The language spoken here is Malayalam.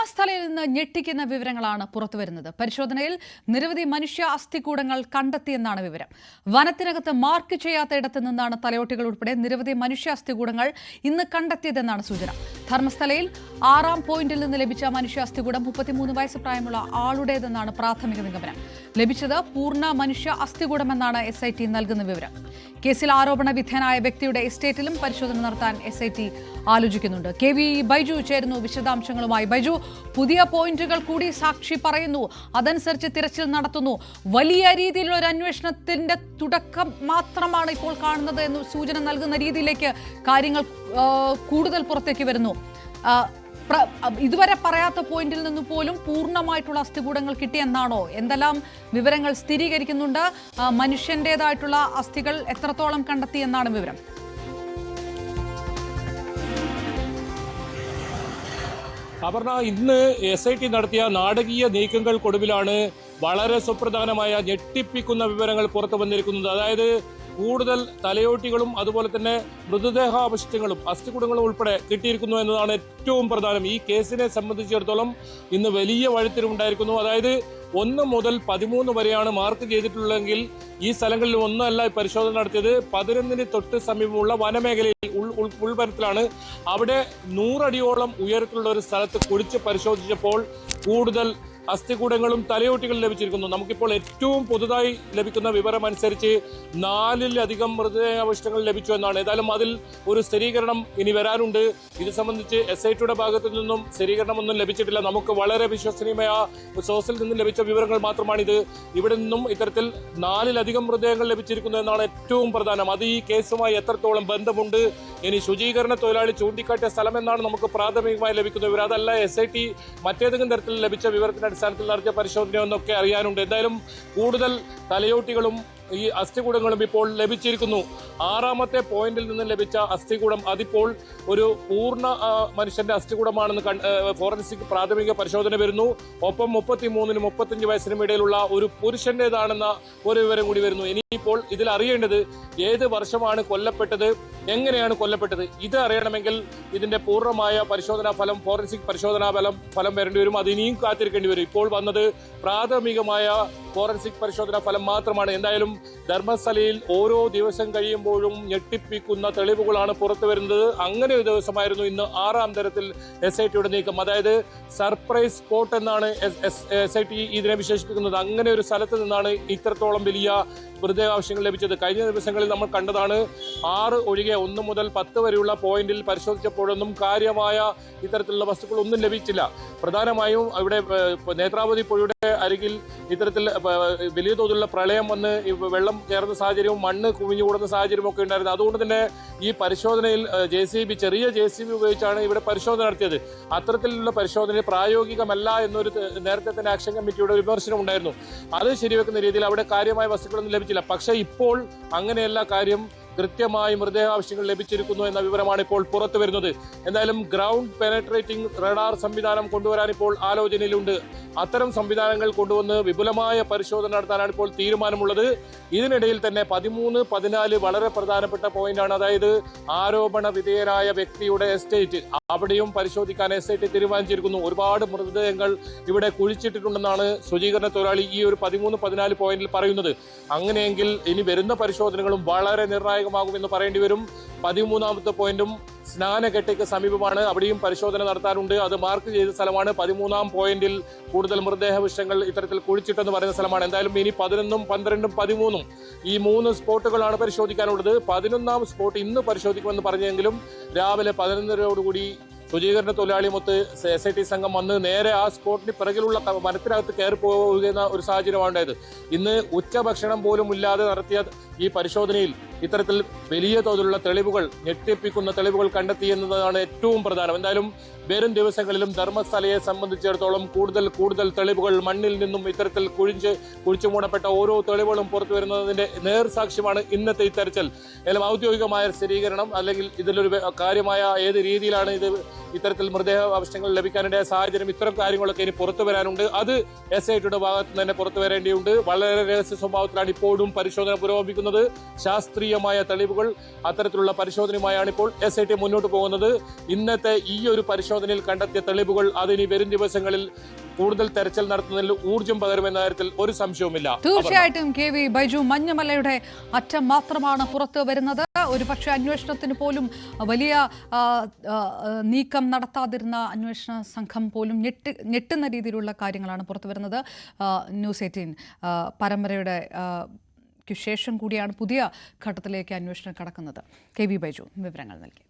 ധർമ്മസ്ഥലയിൽ നിന്ന് ഞെട്ടിക്കുന്ന വിവരങ്ങളാണ് പുറത്തുവരുന്നത്. പരിശോധനയിൽ നിരവധി മനുഷ്യ അസ്ഥികൂടങ്ങൾ കണ്ടെത്തിയെന്നാണ് വിവരം. വനത്തിനകത്ത് മാർക്ക് ചെയ്യാത്ത ഇടത്തു നിന്നാണ് തലയോട്ടികൾ ഉൾപ്പെടെ നിരവധി മനുഷ്യ അസ്ഥികൂടങ്ങൾ ഇന്ന് കണ്ടെത്തിയതെന്നാണ് സൂചന. ധർമ്മസ്ഥലയിൽ 6-ാം പോയിന്റിൽ നിന്ന് ലഭിച്ച മനുഷ്യ അസ്ഥികൂടം 33 വയസ്സ് പ്രായമുള്ള ആളുടേതെന്നാണ് പ്രാഥമിക നിഗമനം. ലഭിച്ചത് പൂർണ്ണ മനുഷ്യ അസ്ഥികൂടമെന്നാണ് SIT നൽകുന്ന വിവരം. കേസിൽ ആരോപണ വിധേയനായ വ്യക്തിയുടെ എസ്റ്റേറ്റിലും പരിശോധന നടത്താൻ SIT ആലോചിക്കുന്നുണ്ട്. KV ബൈജു ചേരുന്നു വിശദാംശങ്ങളുമായി. ബൈജു, പുതിയ പോയിന്റുകൾ കൂടി സാക്ഷി പറയുന്നു, അതനുസരിച്ച് തിരച്ചിൽ നടത്തുന്നു. വലിയ രീതിയിലുള്ള ഒരു അന്വേഷണത്തിന്റെ തുടക്കം മാത്രമാണ് ഇപ്പോൾ കാണുന്നത് എന്ന് സൂചന നൽകുന്ന രീതിയിലേക്ക് കാര്യങ്ങൾ കൂടുതൽ പുറത്തേക്ക് വരുന്നു. ഇതുവരെ പറയാത്ത പോയിന്റിൽ നിന്ന് പോലും പൂർണ്ണമായിട്ടുള്ള അസ്ഥികൂടങ്ങൾ കിട്ടിയെന്നാണോ? എന്തെല്ലാം വിവരങ്ങൾ സ്ഥിരീകരിക്കുന്നുണ്ട്? മനുഷ്യന്റേതായിട്ടുള്ള അസ്ഥികൾ എത്രത്തോളം കണ്ടെത്തി എന്നാണ് വിവരം? അപർണ, ഇന്ന് SIT നടത്തിയ നാടകീയ നീക്കങ്ങൾക്കൊടുവിലാണ് വളരെ സുപ്രധാനമായ ഞെട്ടിപ്പിക്കുന്ന വിവരങ്ങൾ പുറത്തു വന്നിരിക്കുന്നത്. അതായത് കൂടുതൽ തലയോട്ടികളും അതുപോലെ തന്നെ മൃതദേഹാവശിഷ്ടങ്ങളും അസ്ഥികൂടങ്ങളും ഉൾപ്പെടെ കിട്ടിയിരിക്കുന്നു എന്നതാണ് ഏറ്റവും പ്രധാനം. ഈ കേസിനെ സംബന്ധിച്ചിടത്തോളം ഇന്ന് വലിയ വഴിത്തിരിവുണ്ടായിരിക്കുന്നു. അതായത് 1 മുതൽ 13 വരെയാണ് മാർക്ക് ചെയ്തിട്ടുള്ളതെങ്കിൽ ഈ സ്ഥലങ്ങളിൽ ഒന്നല്ല പരിശോധന നടത്തിയത്. 11-ന് തൊട്ട് സമീപമുള്ള വനമേഖലയിൽ ഉൾവനത്തിലാണ്. അവിടെ 100 അടിയോളം ഉയരത്തിലുള്ള ഒരു സ്ഥലത്ത് കുഴിച്ച് പരിശോധിച്ചപ്പോൾ കൂടുതൽ അസ്ഥികൂടങ്ങളും തലയോട്ടികളും ലഭിച്ചിരിക്കുന്നു. നമുക്കിപ്പോൾ ഏറ്റവും പുതുതായി ലഭിക്കുന്ന വിവരം അനുസരിച്ച് 4-ലധികം മൃതദേഹാവശിഷ്ടങ്ങൾ ലഭിച്ചു എന്നാണ്. ഏതായാലും അതിൽ ഒരു സ്ഥിരീകരണം ഇനി വരാനുണ്ട്. ഇത് സംബന്ധിച്ച് SITയുടെ ഭാഗത്തു നിന്നും സ്ഥിരീകരണമൊന്നും ലഭിച്ചിട്ടില്ല. നമുക്ക് വളരെ വിശ്വസനീയമായ സോഴ്സിൽ നിന്നും ലഭിച്ച വിവരങ്ങൾ മാത്രമാണിത്. ഇവിടെ നിന്നും ഇത്തരത്തിൽ 4-ലധികം മൃതദേഹങ്ങൾ ലഭിച്ചിരിക്കുന്നു എന്നാണ് ഏറ്റവും പ്രധാനം. അത് ഈ കേസുമായി എത്രത്തോളം ബന്ധമുണ്ട്, ഇനി ശുചീകരണ തൊഴിലാളി ചൂണ്ടിക്കാട്ടിയ സ്ഥലമെന്നാണ് നമുക്ക് പ്രാഥമികമായി ലഭിക്കുന്ന വിവരം. അതല്ല SIT മറ്റേതെങ്കിലും തരത്തിൽ ലഭിച്ച വിവരത്തിന്റെ അടിസ്ഥാനത്തിൽ നടത്തിയ പരിശോധനയൊന്നൊക്കെ അറിയാനുണ്ട്. എന്തായാലും കൂടുതൽ തലയോട്ടികളും ഈ അസ്ഥികൂടങ്ങളും ഇപ്പോൾ ലഭിച്ചിരിക്കുന്നു. 6-ാമത്തെ പോയിന്റിൽ നിന്ന് ലഭിച്ച അസ്ഥികൂടം അതിപ്പോൾ ഒരു പൂർണ്ണ മനുഷ്യന്റെ അസ്ഥികൂടമാണെന്ന് ഫോറൻസിക് പ്രാഥമിക പരിശോധന വരുന്നു. ഒപ്പം 33-നും 35 വയസ്സിനും ഇടയിലുള്ള ഒരു പുരുഷന്റേതാണെന്ന ഒരു വിവരം കൂടി വരുന്നു. ഇനിയിപ്പോൾ ഇതിൽ അറിയേണ്ടത് ഏത് വർഷമാണ് കൊല്ലപ്പെട്ടത്, എങ്ങനെയാണ് കൊല്ലപ്പെട്ടത്, ഇത് അറിയണമെങ്കിൽ ഇതിന്റെ പൂർണ്ണമായ പരിശോധനാ ഫലം, ഫോറൻസിക് പരിശോധനാ ഫലം വരേണ്ടി വരും. അത് ഇനിയും കാത്തിരിക്കേണ്ടി വരും. ഇപ്പോൾ വന്നത് പ്രാഥമികമായ ഫോറൻസിക് പരിശോധനാ ഫലം മാത്രമാണ്. എന്തായാലും ധർമ്മസ്ഥലയിൽ ഓരോ ദിവസം കഴിയുമ്പോഴും ഞെട്ടിപ്പിക്കുന്ന തെളിവുകളാണ് പുറത്തു വരുന്നത്. അങ്ങനെ ഒരു ദിവസമായിരുന്നു ഇന്ന് 6-ാം തരത്തിൽ SITയുടെ നീക്കം. അതായത് സർപ്രൈസ് സ്പോട്ട് എന്നാണ് SIT ഇതിനെ വിശേഷിപ്പിക്കുന്നത്. അങ്ങനെ ഒരു സ്ഥലത്ത് നിന്നാണ് ഇത്രത്തോളം വലിയ മൃതദേഹാവശിഷ്ടങ്ങൾ ലഭിച്ചത്. കഴിഞ്ഞ ദിവസങ്ങളിൽ നമ്മൾ കണ്ടതാണ് 6 ഒഴികെ 1 മുതൽ 10 വരെയുള്ള പോയിന്റിൽ പരിശോധിച്ചപ്പോഴൊന്നും കാര്യമായ ഇത്തരത്തിലുള്ള വസ്തുക്കളൊന്നും ലഭിച്ചില്ല. പ്രധാനമായും ഇവിടെ നേത്രാവതി പുഴയുടെ അരികിൽ ഇത്തരത്തിൽ വലിയ തോതിലുള്ള പ്രളയം വന്ന് വെള്ളം കയറുന്ന സാഹചര്യവും മണ്ണ് കുമിഞ്ഞുകൂടുന്ന സാഹചര്യവും ഒക്കെ ഉണ്ടായിരുന്നു. അതുകൊണ്ട് തന്നെ ഈ പരിശോധനയിൽ ചെറിയ JCB ഉപയോഗിച്ചാണ് ഇവിടെ പരിശോധന നടത്തിയത്. അത്തരത്തിലുള്ള പരിശോധന പ്രായോഗികമല്ല എന്നൊരു നേരത്തെ തന്നെ ആക്ഷൻ കമ്മിറ്റിയുടെ വിമർശനം ഉണ്ടായിരുന്നു. അത് ശരിവെക്കുന്ന രീതിയിൽ അവിടെ കാര്യമായ വസ്തുക്കളൊന്നും ലഭിച്ചില്ല. പക്ഷേ ഇപ്പോൾ അങ്ങനെയല്ല കാര്യം. കൃത്യമായി മൃതദേഹാവശിഷ്ടങ്ങൾ ലഭിച്ചിരിക്കുന്നു എന്ന വിവരമാണ് ഇപ്പോൾ പുറത്തു വരുന്നത്. എന്തായാലും ഗ്രൗണ്ട് പെനട്രേറ്റിംഗ് റഡാർ സംവിധാനം കൊണ്ടുവരാൻ ഇപ്പോൾ ആലോചനയിലുണ്ട്. അത്തരം സംവിധാനങ്ങൾ കൊണ്ടുവന്ന് വിപുലമായ പരിശോധന നടത്താനാണ് ഇപ്പോൾ തീരുമാനമുള്ളത്. ഇതിനിടയിൽ തന്നെ 13, 14 വളരെ പ്രധാനപ്പെട്ട പോയിന്റാണ്. അതായത് ആരോപണ വിധേയനായ വ്യക്തിയുടെ എസ്റ്റേറ്റ്, അവിടെയും പരിശോധിക്കാൻ SIT തീരുമാനിച്ചിരിക്കുന്നു. ഒരുപാട് മൃതദേഹങ്ങൾ ഇവിടെ കുഴിച്ചിട്ടിട്ടുണ്ടെന്നാണ് ശുചീകരണ തൊഴിലാളി ഈ ഒരു 13, 14 പോയിന്റിൽ പറയുന്നത്. അങ്ങനെയെങ്കിൽ ഇനി വരുന്ന പരിശോധനകളും വളരെ നിർണായകമാകുമെന്ന് പറയേണ്ടി വരും. 13-ാമത്തെ പോയിന്റും സ്നാനഘട്ടയ്ക്ക് സമീപമാണ്. അവിടെയും പരിശോധന നടത്താനുണ്ട്. അത് മാർക്ക് ചെയ്ത സ്ഥലമാണ്. 13-ാം പോയിന്റിൽ കൂടുതൽ മൃതദേഹാവശിഷ്ടങ്ങൾ ഇത്തരത്തിൽ കുഴിച്ചിട്ടെന്ന് പറയുന്ന സ്ഥലമാണ്. എന്തായാലും ഇനി 11-ഉം 12-ഉം 13-ഉം ഈ 3 സ്പോട്ടുകളാണ് പരിശോധിക്കാനുള്ളത്. 11-ാം സ്പോട്ട് ഇന്ന് പരിശോധിക്കുമെന്ന് പറഞ്ഞെങ്കിലും രാവിലെ 11:30 ശുചീകരണ തൊഴിലാളിയുമൊത്ത് SIT സംഘം വന്ന് നേരെ ആ സ്പോട്ടിന് പിറകിലുള്ള വനത്തിനകത്ത് കയറി പോകുന്ന ഒരു സാഹചര്യമാണ് ഉണ്ടായത്. ഇന്ന് ഉച്ചഭക്ഷണം പോലും ഇല്ലാതെ നടത്തിയ ഈ പരിശോധനയിൽ ഇത്തരത്തിൽ വലിയ തോതിലുള്ള തെളിവുകൾ, ഞെട്ടിപ്പിക്കുന്ന തെളിവുകൾ കണ്ടെത്തി എന്നതാണ് ഏറ്റവും പ്രധാനം. എന്തായാലും വരും ദിവസങ്ങളിലും ധർമ്മസ്ഥലയെ സംബന്ധിച്ചിടത്തോളം കൂടുതൽ തെളിവുകൾ, മണ്ണിൽ നിന്നും ഇത്തരത്തിൽ കുഴിച്ചു മൂടപ്പെട്ട ഓരോ തെളിവുകളും പുറത്തു വരുന്നതിന്റെ നേർസാക്ഷ്യമാണ് ഇന്നത്തെ ഈ തെരച്ചിൽ. ഔദ്യോഗികമായ സ്ഥിരീകരണം അല്ലെങ്കിൽ ഇതിലൊരു കാര്യമായ ഏത് രീതിയിലാണ് ഇത് ഇത്തരത്തിൽ മൃതദേഹ അവശിഷ്ടങ്ങൾ ലഭിക്കാനിടയ സാഹചര്യം, ഇത്തരം കാര്യങ്ങളൊക്കെ ഇനി പുറത്തു വരാനുണ്ട്. അത് SITയുടെ ഭാഗത്ത് നിന്ന് തന്നെ പുറത്തു വരേണ്ടിയുണ്ട്. വളരെ രഹസ്യ സ്വഭാവത്തിലാണ് ഇപ്പോഴും പരിശോധന പുരോഗമിക്കുന്നത്. ശാസ്ത്രീയമായ തെളിവുകൾ അത്തരത്തിലുള്ള പരിശോധനയുമായാണ് ഇപ്പോൾ SIT മുന്നോട്ട് പോകുന്നത്. ഇന്നത്തെ ഈ ഒരു പരിശോധനയിൽ കണ്ടെത്തിയ തെളിവുകൾ അതിനി വരും ദിവസങ്ങളിൽ കൂടുതൽ തെരച്ചിൽ നടത്തുന്നതിൽ ഊർജ്ജം പകരുമെന്ന കാര്യത്തിൽ ഒരു സംശയവുമില്ല. തീർച്ചയായിട്ടും KV ബൈജു, മഞ്ഞമലയുടെ അറ്റം മാത്രമാണ് പുറത്തു വരുന്നത്. ഒരുപക്ഷെ അന്വേഷണത്തിന് പോലും വലിയ നീക്കം നടത്താതിരുന്ന അന്വേഷണ സംഘം പോലും ഞെട്ടുന്ന രീതിയിലുള്ള കാര്യങ്ങളാണ് പുറത്തു വരുന്നത്. ന്യൂസ് 18 പരമ്പരയുടെ ശേഷം കൂടിയാണ് പുതിയ ഘട്ടത്തിലേക്ക് അന്വേഷണം കടക്കുന്നത്. KV ബൈജു വിവരങ്ങൾ നൽകി.